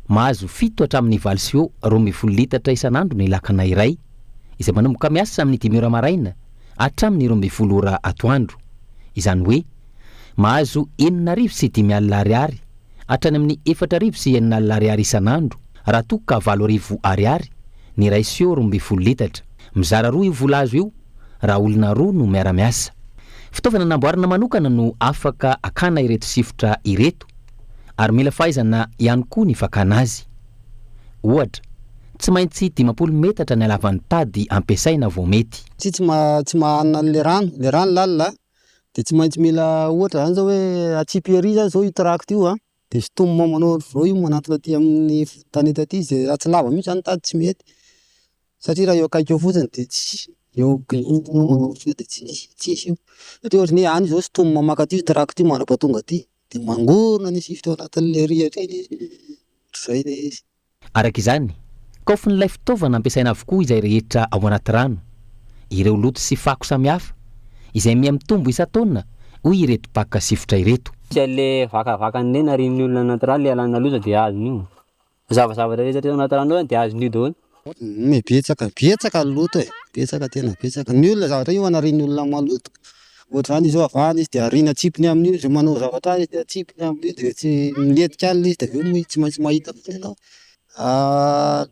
mahazo 7 hatramin'ny 20 sy eo 12 litatra isan'andro ny lakana iray, izay manomboka miasa amin'ny 5 ora maraina hatramin'ny 12 ora atoandro. Izany hoe mahazo 4,5 ariary hatrany amin'ny 4,9 ariary isan'andro raha toa ka 4,000 ariary ny iray sy eo 12 litatra. Mizara roa io vola azo io raha olona roa no miara-miasa. Fitaovana namboarina manokana no afaka akana ireto sifotra ireto ary mila fahaizana ihany koa ny fakana azy. Ohatra, tsy maintsy 50 metatra ny halavan'ny tady ampiasaina vao mety. Tsy mahanana le rano lalina dia tsy maintsy mila ohatra zany zao hoe atsipy ery zany zao io tracte io dia sitomina manao vao io manatona aty amin'ny tanety aty izy raha tsy lava mihitsy zany tady tsy mety satria raha eo akaiky eo fotsiny dia tsy eo dia tsisy io. Satria ohatra ny any zao sitomina maka aty io tracte io manapatonga aty dia mangorona ny sifotra ao anatin'le rihatra iny zay le izy. Araka izany, kaofin'ilay fitaovana ampiasaina avokoa izay rehetra ao anaty rano, ireo loto sy fako samihafa izay miamitombo isa-taona hoy ireto mpaka sifotra ireto. Le vakavakany reny arin'ny olona anaty rano le alana loza dia azony io. Zavazavatra rehetra ao anaty rano dia azony io daholo. Betsaka loto betsaka tena betsaka. Ny olona zavatra io anarian'ny olona maloto. Ohatra zany izy ao avahany izy dia arina tsipiny amin'io izy manao zavatra izy dia tsipiny amin'io dia tsy miletika alina izy dia aveo tsy maintsy mahita fotsiny ianao.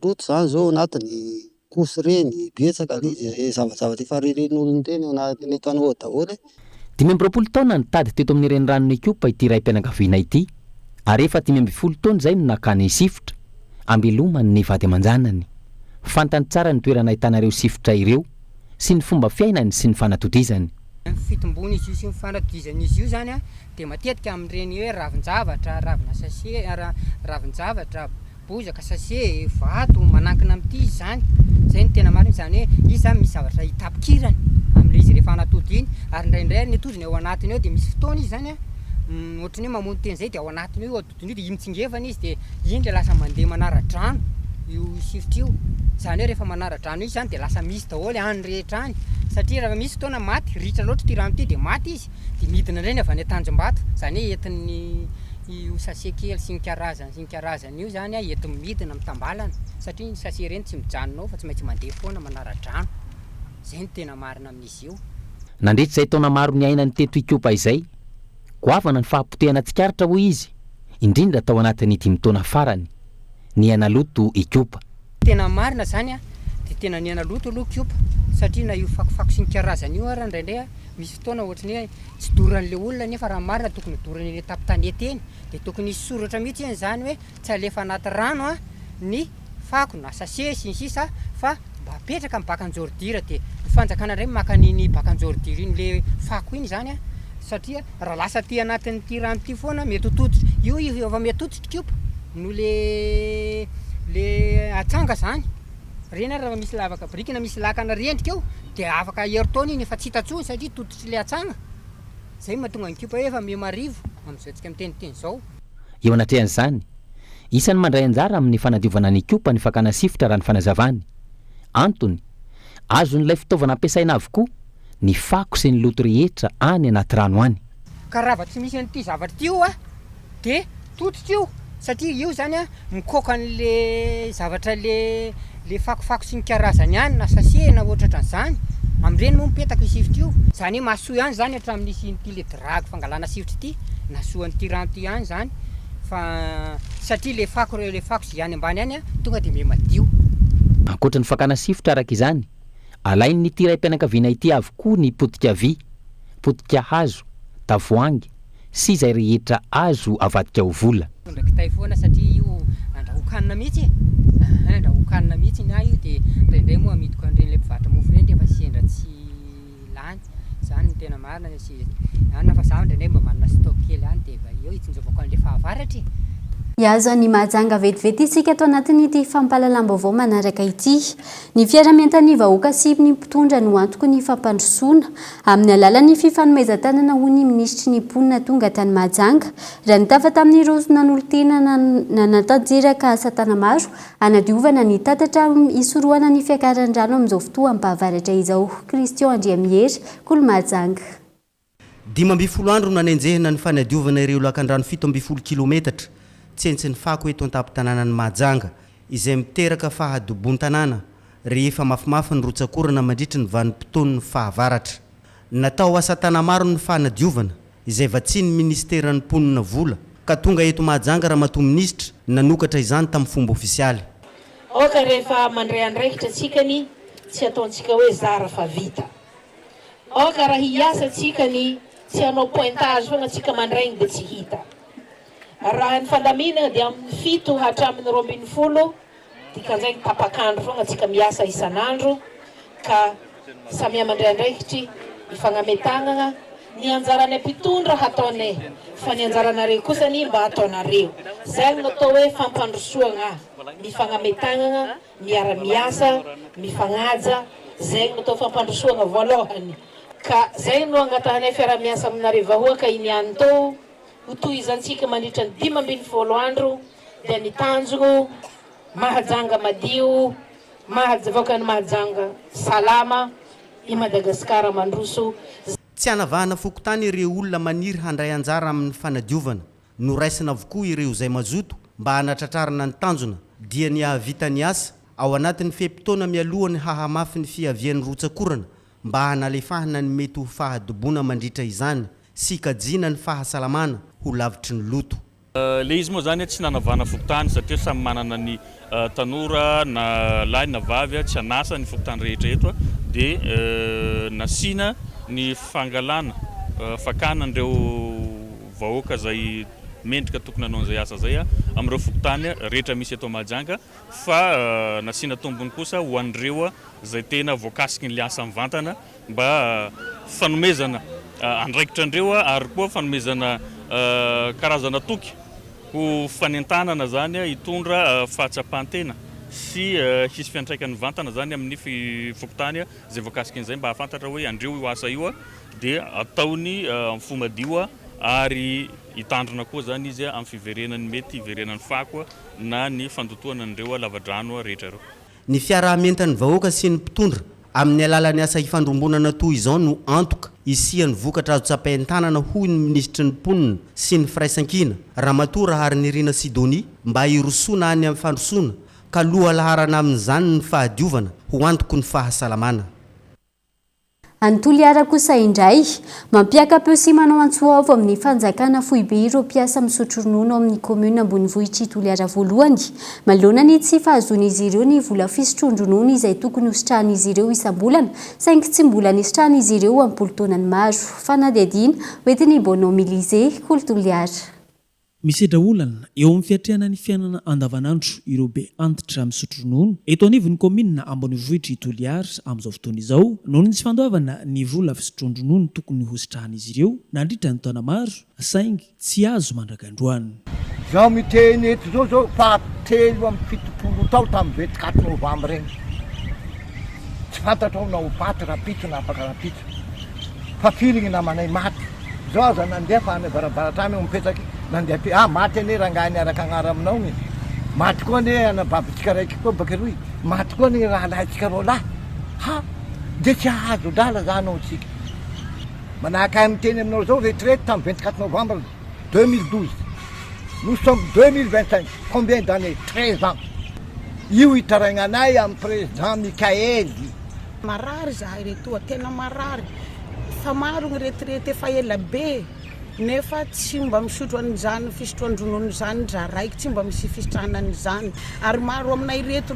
Loto zany zao anatiny kosy reny betsaka izy zavazavatra efa reren'olona reny anatin'ny tanao daholo. 5 taona ny tady teto amin'ny renirano Kopa ity raim-pianakaviana ity ary efa 12 taona zay no nakany sifotra ambelomany ny vady aman-janany. Fantany tsara ny toerana ahitanareo sifotra ireo sy ny fomba fiainany sy ny fanatodizany. Fitombony izy io sy ny fanatodizany izy io zany dia matetika amin'ireny hoe ravin-javatra, ravina sase, ravin-javatra, bozaka sase, vato manankina amin'ity zany. Zay ny tena marina zany hoe izy zany misy zavatra hitapikirany amin'ilay izy rehefa anatody iny ary indraindray ny atodiny ao anatiny ao dia misy fotoana izy zany ohatran'ny hoe mamono teny zay dia ao anatiny io atodiny io dia mitsingevana izy dia iny dia lasa mandeha manara-drano io sifotra io. Zany hoe rehefa manara-drano izy zany dia lasa misy daholo any rehetra any satria raha misy fotoana maty ritra loatra ity rano ity dia maty izy dia midina indray ny avy any Tanjombato. Zany hoe entin'ny io sase kely sy ny karazany io zany entiny midina mitambalana satria ny sase ireny tsy mijanonao fa tsy maintsy mandeha foana manara-drano. Zay ny tena marina amin'izy io. Nandritra izay taona maro ny ainany teto Kopa izay, goavana ny fahapotehana tsikaritra hoy izy, indrindra tao anatin'ny 5 taona farany. ny analoto ikopa. Tena marina zany a dia tena ny analoto aloha kiopa satria na io fakofako sy ny karazany io ara indraindray misy fotoana ohatrany hoe tsy doran'le olona nefa raha marina tokony dorany tapitany eny dia tokony isy soratra mihitsy eny zany hoe tsy alefa anaty rano a ny fako na sase sy ny sisa fa mba apetraka amin'ny bakanjordira dia fanjakana indray makaniny bakanjordira iny le fako iny zany a satria raha lasa ty anatin'ity rano ty foana mety hototitra io efa mety hotitra kiopa no le atsanga zany reny raha misy lavaka brikina misy lakana rendrika eo dia afaka heritaona iny efa tsy hitantsony satria tototry le atsanga zay mahatonga ny kiopa efa mihamarivo amin'izao tsika miteniteny zao. Eo anatrehan'izany isan'ny mandray anjara amin'ny fanadiovana ny kiopa ny fakana sifotra raha ny fanazavany. Antony azon'ilay fitaovana ampiasaina avokoa ny fako sy ny loto rehetra any anaty rano any. Ka raha tsy misy an'ity zavatra ty io a dia totitra io satria io zany a mikoka an'le zavatra le fakofako sy ny karazany ihany na sase na ohatran'izany amin'ireny moa mipetaka sifotra io zany hoe mahasoa ihany zany hatramin'nisy ity le dragy fangalana sifotra ity nasoa an'ity rano ty ihany zany fa satria le fako sy ihany ambany ihany a tonga dia memadio. Ankoatra ny fakana sifotra araka izany alainy ity raim-pianakaviana ity avokoa ny potika vy, potika hazo, tavoahangy sy izay rehetra azo avadika ho vola. Ndraiky tay foana satria io andrahokanina mihitsy andrahokanina mihitsy na io dia indraindray moa amidiko an'ireny le mpivarotra mofo ireny rehefa sendra tsy lany zany ny tena marina sy anna fa zaho indraindray mba manana stock kely any dia eo itsinjovako an'le fahavaratra. Iazo ny mahajanga vetivety isika ato anatin'ity fampahalalam-baovao manaraka ity. Ny fiaramiantan'ny vahoaka sy ny mpitondra no antoko ny fampandrosoana amin'ny alalan'ny fifanomezan-tanana ho ny minisitry ny mponina tonga tany Mahajanga raha nitafa tamin'ny rozona n'olon-tena nanatanjeraka asa tana maro anadiovana ny tatatra isorohana ny fiakaran-drano amin'izao fotoam-pahavaratra izao. Christian Andriamihery, Kolo Mahajanga. 12 andro nanenjehina ny fanadiovana ireo lakan-drano 17 kilometatra tsentsy ny fako eto an-tampon-tanàna ny Mahajanga izay miteraka fahadobon-tanàna rehefa mafimafy ny rotsakorana mandritry ny vanim-potoana ny fahavaratra. Natao asa tana maro ny fanadiovana izay vatsiany ministeran'ny mponina vola ka tonga eto Mahajanga raha matoa minisitra nanokatra izany tamin'ny fomba ofisialy. Oka rehefa mandray andraikitra atsikany tsy ataontsika hoe zara fa vita. Oka raha hiasa atsikany tsy hanao pointage foana atsika mandraigny dia tsy hita. Raha ny fandaminana dia amin'ny 7 hatramin'ny 20 dikan'izay tapakandro foana atsika miasa isan'andro ka samy mandray andraikitry ifagnametanana ny anjarany mpitondra hataonay fa ny anjaranareo kosa ny mba hataonareo. Zay no natao hoe fampandrosoana mifagnametanana miara-miasa mifagnaja zay no natao fampandrosoana voalohany ka zay no angatahanay fiara-miasa aminareo vahoaka iny ihany tao toy izantsika mandritra ny 12 andro dia ny tanjono Mahajanga madio mahavoaka ny Mahajanga salama i Madagasikara mandroso. Tsy anavahana fokotany ireo olona maniry handray anjara amin'ny fanadiovana no raisina avokoa ireo izay mazoto mba hanatratrarana ny tanjona dia ny ahavita ny asa ao anatin'ny fepitoana mialohany hahamafy ny fiavian'ny rotsakorana mba hanalefahana ny mety ho fahadobona mandritra izany sy kajiana ny fahasalamana ho lavitry ny loto. Le izy moa zany tsy nanavana fokotany satria samy manana ny tanora na lahy na vavy tsy anasa ny fokotany rehetra eto dia nasina ny fangalana fakana andreo vahoaka zay mendrika tokony anao asa zay amin'ireo fokotany rehetra misy eto Mahajanga fa nasina tombony kosa ho an'ireo zay tena voakasiky ny asa mivantana mba fanomezana andraikitra andreo ary koa fanomezana karazana toky ho fanentanana zany hitondra fahatsapantena sy hisy fiantraikany vantana zany amin'ny fokotany zay voakasiky an'izay mba hafantatra hoe andreo io asa io dia ataony mifomadio ary hitandrona koa zany izy amin'ny fiverenany mety hiverenany fako na ny fandotoana andreo lavadrano rehetra ireo. Ny fiarahamentany vahoaka sy ny mpitondra amin'ny alalan'ny asa hifandrombonana toy izao no antoka isiany vokatra azo tsapain-tanana hoy ny ministry ny mponina sy ny firaisan-kina Ramatoa Raharynirina Sidoni mba hirosoana any amin'ny fandrosoana ka loha laharana amin'izany ny fahadiovana ho antoko ny fahasalamana. Antoliara kosa indray mampiaka-peo sy manao antsoavo amin'ny fanjakana foibe ireo mpiasa misotro ronono amin'ny commune Ambonivohitra Toliara voalohany manoloana ny tsy fahazon'izy ireo ny vola fisotroan-dronono izay tokony hositrahan'izy ireo isam-bolana saingy tsy mbola nisitrahan'izy ireo ampolo-taonany maro fanadihadiana hoentiny Bono Milize Toliara. Misedra olana eo amin'ny fiatrehana ny fiainana andavanandro ireo be antitra misotro ronono eto anivon'ny commune Ambonivohitra Toliara amin'izao fotoana izao noho ny tsy fandoavana ny vola fisotroan-dronono tokony hositrahan'izy ireo nandritra ny taona maro saingy tsy azo mandrakandroany. Zaho miteny eto zao fahatelo amin'ny fitopolo tao tamin'ny 24 novambra regny tsy fantatrao na ho paty rapitra na afaka rapitra fa filiny namanay maty zao aza nandeha fa any barabaratrany mipetraky nandeha maty ane rangahy niaraka agnara aminao ny maty koa ane anababitsika raiky koa bakaroy maty koa ny raha lahintsika rô lahy de tsy azo drala zany ao tsika manahaka miteny aminao zao retraite tamin'ny 24 novembre 2012 nous sommes 2025 combien d'années 13 ans io hitarainganay amin'ny président Mikaely marary zahay retoa tena marary fa maro ny retraite efa ela be nefa tsy mba misotro an'izany fisotroan-dronono zany dra raiky tsy mba misy fisitrahanan'izany ary maro aminay reto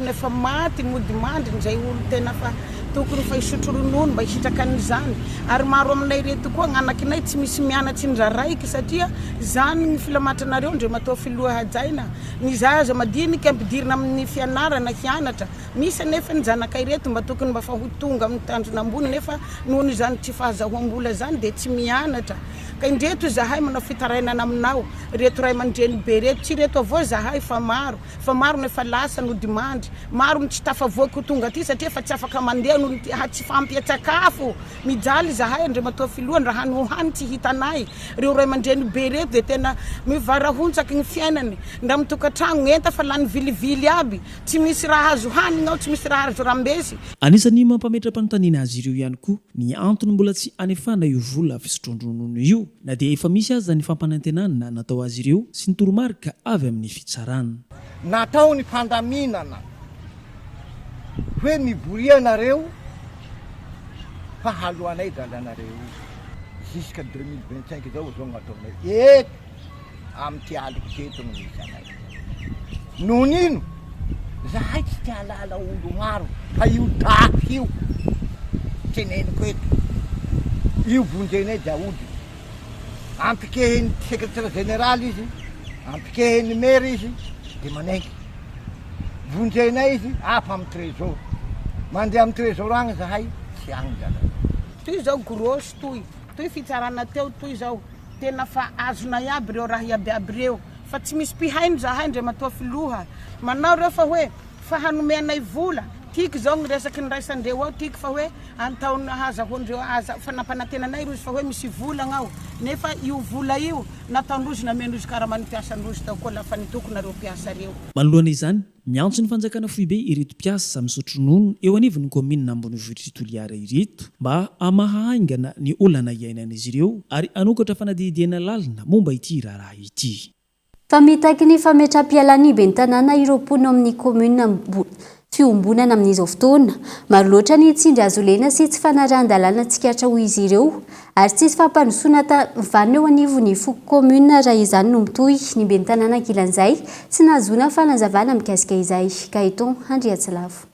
nefa maty mody mandry zay olo tena fa tokony fa hisotro ronono mba hisitraka an'izany ary maro aminay reto koa gn'anakinay tsy misy mianatsy ndra raiky satria zany ny filamatranareo ndre matoa filoha hajaina ny zaza madinika ampidirina amin'ny fianarana hianatra misy nefa ny zanakay reto mba tokony mba fa ho tonga amin'ny tandrona ambony nefa nohony zany tsy fahazahoam-bola zany de tsy mianatra ka indreto zahay manao fitarainana aminao reto ray aman-dreny be reto tsy reto avao zahay fa maro nefa lasa no dimandry maro ny tsy tafavoako tonga aty satria fa tsy afaka mandeha no tsy fampiatsakafo mijaly zahay andre matoa filohany raha nohany tsy hitanay reo ray aman-dreny be reto de tena mivarahontsaka ny fiainany nda mitokatragno enta fa lany vilivily aby tsy misy raha azo hanina ao tsy misy raha azo rambesy. Anisany mampametra-panontaniana azy ireo ihany koa ny antony mbola tsy anefana io vola fisotroan-dronono io na dia efa misy aza ny fampanantenana natao azy ireo sy ny toromarika avy amin'ny fitsarana. Natao ny fandaminana hoe miborianareo fa haloanay dalanareo jusqu'à 2025 zao zao gnataonay eto amin'ny aliky teto no misy anay noho nino zahay tsy tia lala olo maro fa io dafy io teneniko eto io vonjenay daody ampikehiny secrétaire général izy ampikehiny maire izy de manengy vonjenay izy afa amin'ny trésor mandeha amin'ny trésor agny zahay tsy agny dala toy zao grosy toy fitsarana teo toy zao tena fa azonay aby reo raha iabiaby reo fa tsy misy mpihaino zahay ndre matoa filoha manao reo fa hoe fa hanomeanay vola tiky zao ny resaky ny raisandreo ao tiky fa hoe antaona hazahondreo aza fanampanantenanay rozy fa hoe misy volagna ao nefa io vola io nataondrozy namen'rozy karaha manimpiasandrozy tao koa lafa nitokonareo mpiasa reo. Manoloana izany miantso ny fanjakana foibe ireto mpiasa misotro ronono eo anivon'ny commune Ambonivohitra Toliara ireto mba amahaingana ny olana iainan'izy ireo ary anokatra fanadihadiana lalina momba ity raharaha ity. Fa mitaky ny fametra-pialany ben'ny tanàna ireo mpono amin'ny commune fiombonana amin'izao fotoana maro loatra ny tsindry azo lena sy tsy fanaran-dalàna tsikatra ho izy ireo ary tsisy fampandrosoana vanina eo anivon'ny commune raha izany no mitohy ny ben'ny tanàna ankilan'izay sy nahazoana fanazavana mikasika izay Kaiton Andriatsilavo.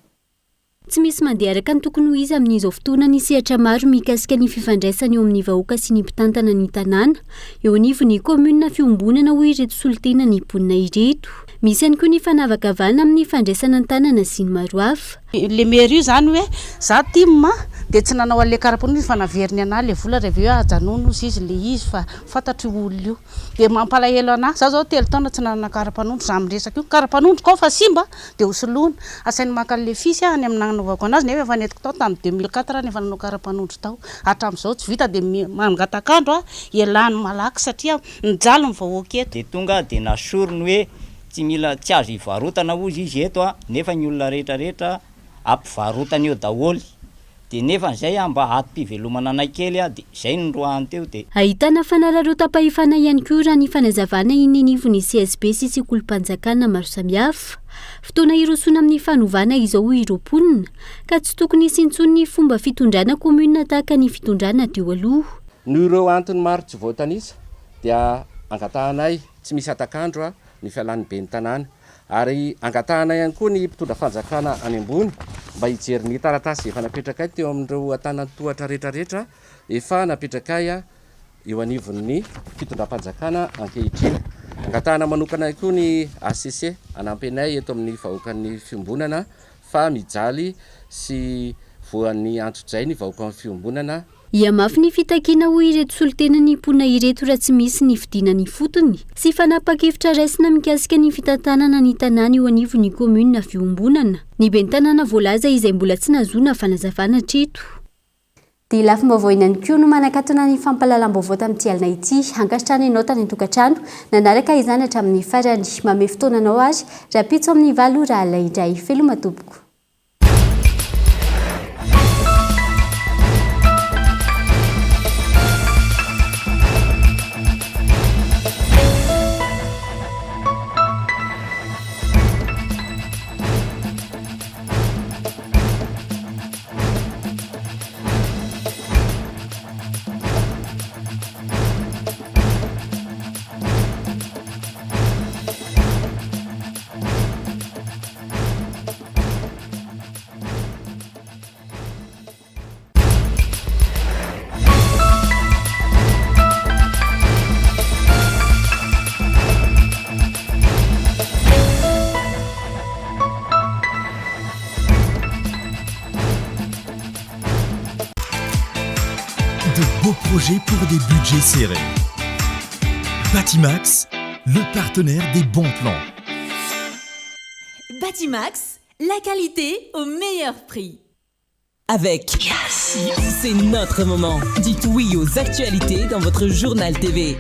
Tsy misy mandeha araka ny tokony ho izy amin'izao fotoana ny sehatra maro mikasika ny fifandraisana eo amin'ny vahoaka sy ny mpitantana ny tanàna eo anivon'ny commune fiombonana ho ireto solitena ny mponina ireto. Misy ihany koa ny fanavakavana amin'ny fandraisana ny tanàna sy ny maro hafa. Le maire io zany hoe za timma de tsy nanao alle karapanondro izy fa naveriny ana le vola reveo ajanono izy le izy fa fantatry olo io de mampalahelo ana za zao telo taona tsy nanana karapanondro za miresaka io karapanondro ko fa simba de hosolona asainy maka le fisy any amin'ny nanaovako anazy nefa efa netiko tao tamin'ny 2004 nefa nanao karapanondro tao hatram'izao tsy vita de mangatakandro ialany malaky satria mijaly ny vahoaka eto de tonga de nasorony hoe tsy mila tsy azo ivarotana ozy izy eto nefa ny olona rehetrarehetra ampivarotana eo daholo dia nefa zay mba atom-pivelomana anay kely dia zay nondroahany teo dia ahitana fanararo-tapahefana ihany koa raha ny fanazavana inenivony CSB sy kolom-panjakana maro samihafa fotoana irosona amin'ny fanovana izao iroponina ka tsy tokony isintsony ny fomba fitondrana komuna tahaka ny fitondrana teo aloha. Noho ireo antony maro tsy voatanisa dia angatahanay tsy misy atakandro ny fialan'ny be ny tanàna ary angatahanay ihany koa ny mpitondra fanjakana any ambony mba hijery ny taratasy efa napetraka teo amin'ireo tanàn-tohatra rehetrarehetra efa napetraka eo anivon'ny fitondram-panjakana ankehitriny. Angatahana manokana koa ny ACC anampy anay eto amin'ny vahoakan'ny fiombonana fa mijaly sy voan'ny antso-jay ny vahoakan'ny fiombonana. Iamafy ny fitakiana ho ireto solitena ny mpona ireto raha tsy misy ny fidinany fotony sy fanapa-kevitra raisina mikasika ny fitantanana ny tanàna eo anivon'ny komuna fiombonana. Ny ben'ny tanàna voalaza izay mbola tsy nazona fanazavana treto. Dia lafim-baovao ihany koa no manakatona ny fampahalalam-baovao tamin'ity alina ity hankasitrana ianao tany an-tokantrano nanaraka izany hatramin'ny farany mame fotoananao ary raha pitso amin'ny valo raha alay indray feloma tompoko. De beaux projets pour des budgets serrés. Batimax, le partenaire des bons plans. Batimax, la qualité au meilleur prix. Avec c'est notre moment. Dites oui aux actualités dans votre journal TV.